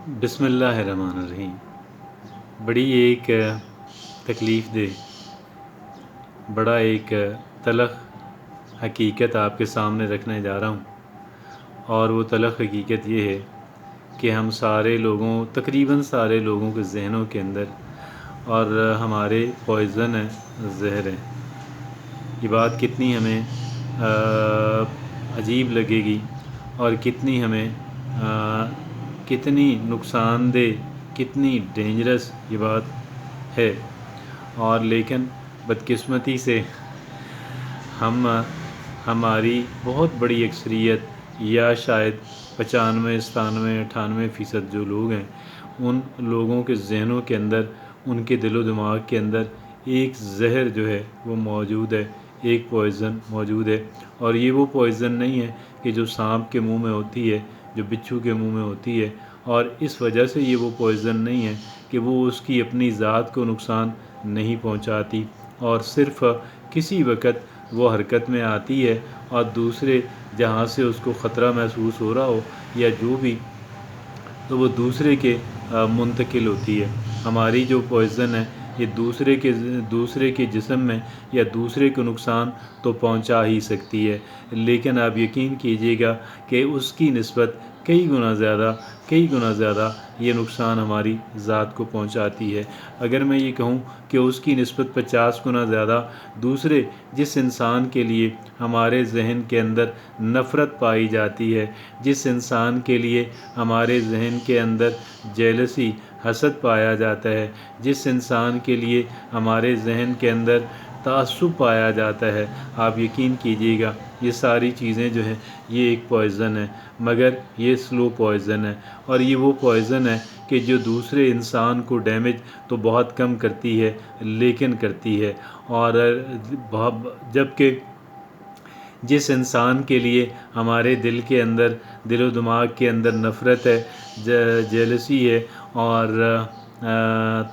बिस्मिल्लाहिर्रहमानिर्रहीम। बड़ी एक तकलीफ़ दे, बड़ा एक तलख़ हकीकत आपके सामने रखने जा रहा हूँ। और वो तलख़ हकीकत ये है कि हम सारे लोगों, तकरीबन सारे लोगों के ज़हनों के अंदर और हमारे पॉइज़न है, ज़हर है। ये बात कितनी हमें अजीब लगेगी और कितनी हमें कितनी नुकसानदेह, कितनी डेंजरस ये बात है। और लेकिन बदकिस्मती से हम हमारी बहुत बड़ी अक्सरियत या शायद 95, 97, 98% जो लोग हैं, उन लोगों के ज़हनों के अंदर, उनके दिलो दिमाग के अंदर एक ज़हर जो है वो मौजूद है, एक पॉइज़न मौजूद है। और ये वो पॉइज़न नहीं है कि जो सांप के मुंह में होती है, जो बिच्छू के मुंह में होती है। और इस वजह से ये वो पॉइज़न नहीं है कि वो उसकी अपनी ज़ात को नुकसान नहीं पहुंचाती और सिर्फ़ किसी वक्त वो हरकत में आती है और दूसरे जहाँ से उसको ख़तरा महसूस हो रहा हो या जो भी, तो वो दूसरे के मुंतकिल होती है। हमारी जो पॉइज़न है ये दूसरे के जिस्म में या दूसरे को नुकसान तो पहुंचा ही सकती है, लेकिन आप यकीन कीजिएगा कि उसकी निस्बत कई गुना ज़्यादा ये नुकसान हमारी ज़ात को पहुंचाती है। अगर मैं ये कहूँ कि उसकी निस्बत 50 गुना ज़्यादा दूसरे जिस इंसान के लिए हमारे जहन के अंदर नफ़रत पाई जाती है, जिस इंसान के लिए हमारे जहन के अंदर जेलसी, हसद पाया जाता है, जिस इंसान के लिए हमारे जहन के अंदर तासुब पाया जाता है, आप यकीन कीजिएगा ये सारी चीज़ें जो हैं ये एक पॉइज़न है, मगर ये स्लो पॉइज़न है। और ये वो पॉइज़न है कि जो दूसरे इंसान को डैमेज तो बहुत कम करती है, लेकिन करती है। और जबकि जिस इंसान के लिए हमारे दिल के अंदर, दिलो दिमाग के अंदर नफ़रत है, जेलसी है और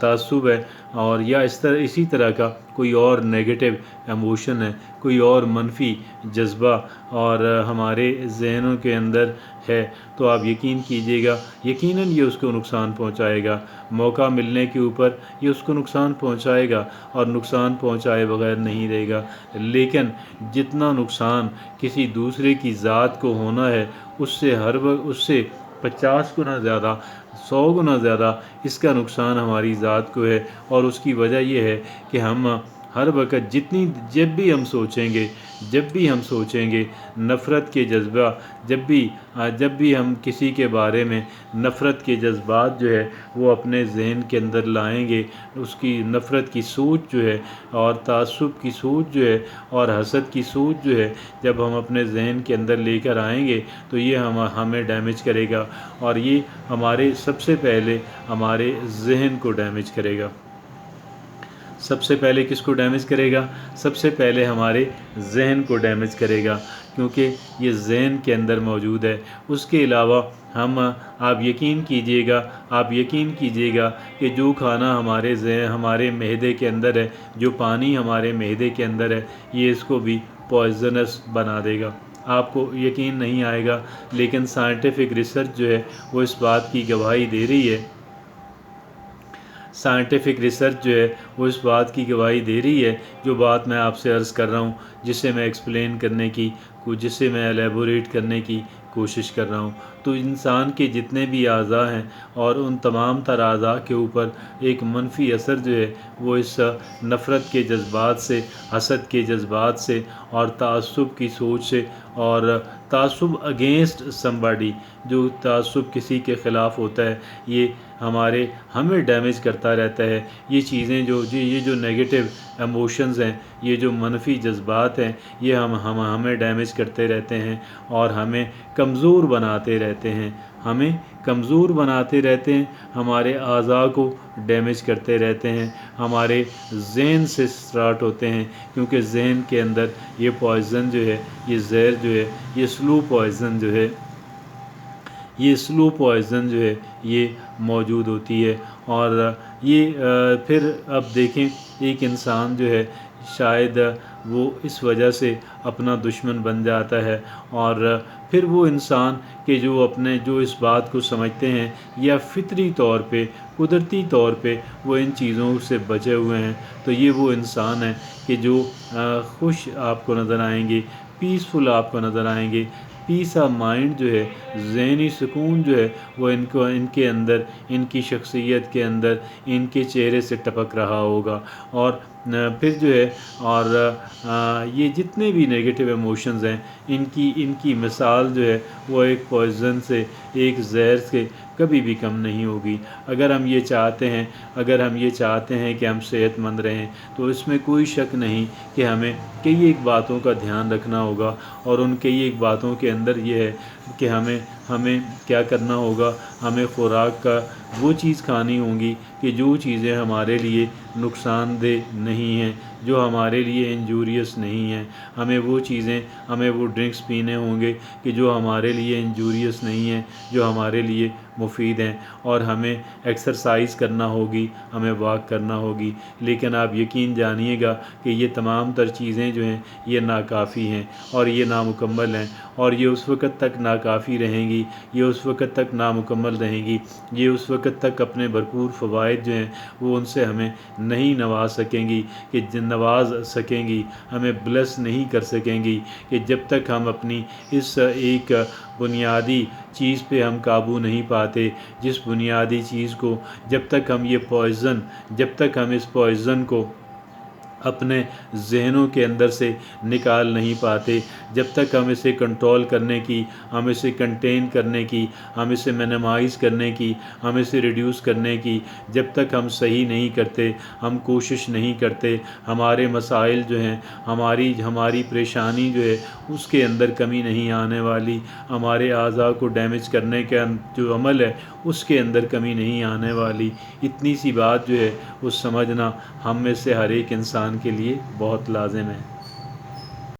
तासुब है, और या इसी तरह का कोई और नेगेटिव एमोशन है, कोई और मनफी जज्बा और हमारे ज़हनों के अंदर है, तो आप यकीन कीजिएगा यकीनन ये उसको नुकसान पहुंचाएगा। मौका मिलने के ऊपर ये उसको नुकसान पहुंचाएगा और नुकसान पहुंचाए बगैर नहीं रहेगा। लेकिन जितना नुकसान किसी दूसरे की ज़ात को होना है, उससे 50 गुना ज़्यादा, 100 गुना ज़्यादा इसका नुकसान हमारी ज़ात को है। और उसकी वजह यह है कि हम हर वक्त जब भी हम सोचेंगे नफ़रत के जज्बा, जब भी हम किसी के बारे में नफ़रत के जज्बात जो है वो अपने जहन के अंदर लाएंगे, उसकी नफ़रत की सोच जो है और तासुब की सोच जो है और हसद की सोच जो है जब हम अपने जहन के अंदर लेकर आएंगे, तो ये हमें डैमेज करेगा। और ये सबसे पहले हमारे जहन को डैमेज करेगा। सबसे पहले किसको डैमेज करेगा? सबसे पहले हमारे जहन को डैमेज करेगा, क्योंकि ये जहन के अंदर मौजूद है। उसके अलावा आप यकीन कीजिएगा कि जो खाना हमारे मैदे के अंदर है, जो पानी हमारे मैदे के अंदर है, ये इसको भी पॉइजनस बना देगा। आपको यकीन नहीं आएगा, लेकिन साइंटिफिक रिसर्च जो है वो इस बात की गवाही दे रही है। साइंटिफिक रिसर्च जो है वो इस बात की गवाही दे रही है, जो बात मैं आपसे अर्ज़ कर रहा हूँ, जिसे मैं एक्सप्लेन करने की, जिसे मैं एलेबोरेट करने की कोशिश कर रहा हूँ। तो इंसान के जितने भी अज़ा हैं और उन तमाम तर अज़ा के ऊपर एक मनफी असर जो है वो इस नफ़रत के जज्बात से, हसद के जज्बात से और तासुब की सोच से, और तासुब अगेंस्ट समबडी, जो तासुब किसी के ख़िलाफ़ होता है, ये हमें डैमेज करता रहता है। ये चीज़ें ये जो नेगेटिव एमोशंस हैं, ये जो मनफी जज्बात हैं, ये हमें डैमेज करते रहते हैं और हमें कमज़ोर बनाते रहते हैं, हमारे अज़ा को डैमेज करते रहते हैं, हमारे जहन से स्टार्ट होते हैं, क्योंकि जहन के अंदर ये पॉइज़न जो है, ये ज़हर जो है, ये स्लो पॉइज़न जो है ये मौजूद होती है। और ये फिर अब देखें, एक इंसान जो है شاید وہ اس وجہ سے اپنا دشمن بن جاتا ہے، اور پھر وہ انسان کہ جو اس بات کو سمجھتے ہیں یا فطری طور پہ قدرتی طور پہ وہ ان چیزوں سے بچے ہوئے ہیں، تو یہ وہ انسان ہے کہ جو خوش آپ کو نظر آئیں گے، پیسفل آپ کو نظر آئیں گے، پیس آف مائنڈ جو ہے، ذہنی سکون جو ہے وہ ان کے اندر، ان کی شخصیت کے اندر، ان کے چہرے سے ٹپک رہا ہوگا۔ اور پھر جو ہے اور یہ جتنے بھی نگیٹو ایموشنز ہیں، ان کی مثال جو ہے وہ ایک پوائزن سے، ایک زہر سے کبھی بھی کم نہیں ہوگی۔ اگر ہم یہ چاہتے ہیں کہ ہم صحت مند رہیں، تو اس میں کوئی شک نہیں کہ ہمیں کئی ایک باتوں کا دھیان رکھنا ہوگا، اور ان کئی ایک باتوں کے اندر یہ ہے کہ ہمیں کیا کرنا ہوگا، ہمیں خوراک کا وہ چیز کھانی ہوگی کہ جو چیزیں ہمارے لیے نقصان دہ نہیں ہیں، جو ہمارے لیے انجوریس نہیں ہیں۔ ہمیں وہ ڈرنکس پینے ہوں گے کہ جو ہمارے لیے انجوریس نہیں ہیں، جو ہمارے لیے مفید ہیں، اور ہمیں ایکسرسائز کرنا ہوگی، ہمیں واک کرنا ہوگی۔ لیکن آپ یقین جانیے گا کہ یہ تمام تر چیزیں جو ہیں یہ ناکافی ہیں، اور یہ نامکمل ہیں، اور یہ اس وقت تک ناکافی رہیں گی، یہ اس وقت تک نامکمل رہیں گی، یہ اس وقت تک اپنے بھرپور فوائد جو ہیں وہ ان سے ہمیں نہیں نواز سکیں گی، ہمیں بلیس نہیں کر سکیں گی، کہ جب تک ہم اپنی اس ایک بنیادی چیز پہ ہم قابو نہیں پاتے، جس بنیادی چیز کو جب تک ہم اس پوائزن کو اپنے ذہنوں کے اندر سے نکال نہیں پاتے، جب تک ہم اسے کنٹرول کرنے کی، ہم اسے کنٹین کرنے کی، ہم اسے منیمائز کرنے کی، ہم اسے ریڈیوس کرنے کی جب تک ہم صحیح نہیں کرتے، ہم کوشش نہیں کرتے، ہمارے مسائل جو ہیں، ہماری پریشانی جو ہے اس کے اندر کمی نہیں آنے والی، ہمارے اعضاء کو ڈیمیج کرنے کا جو عمل ہے اس کے اندر کمی نہیں آنے والی۔ اتنی سی بات جو ہے وہ سمجھنا ہم میں سے ہر ایک انسان کے لیے بہت لازم ہے۔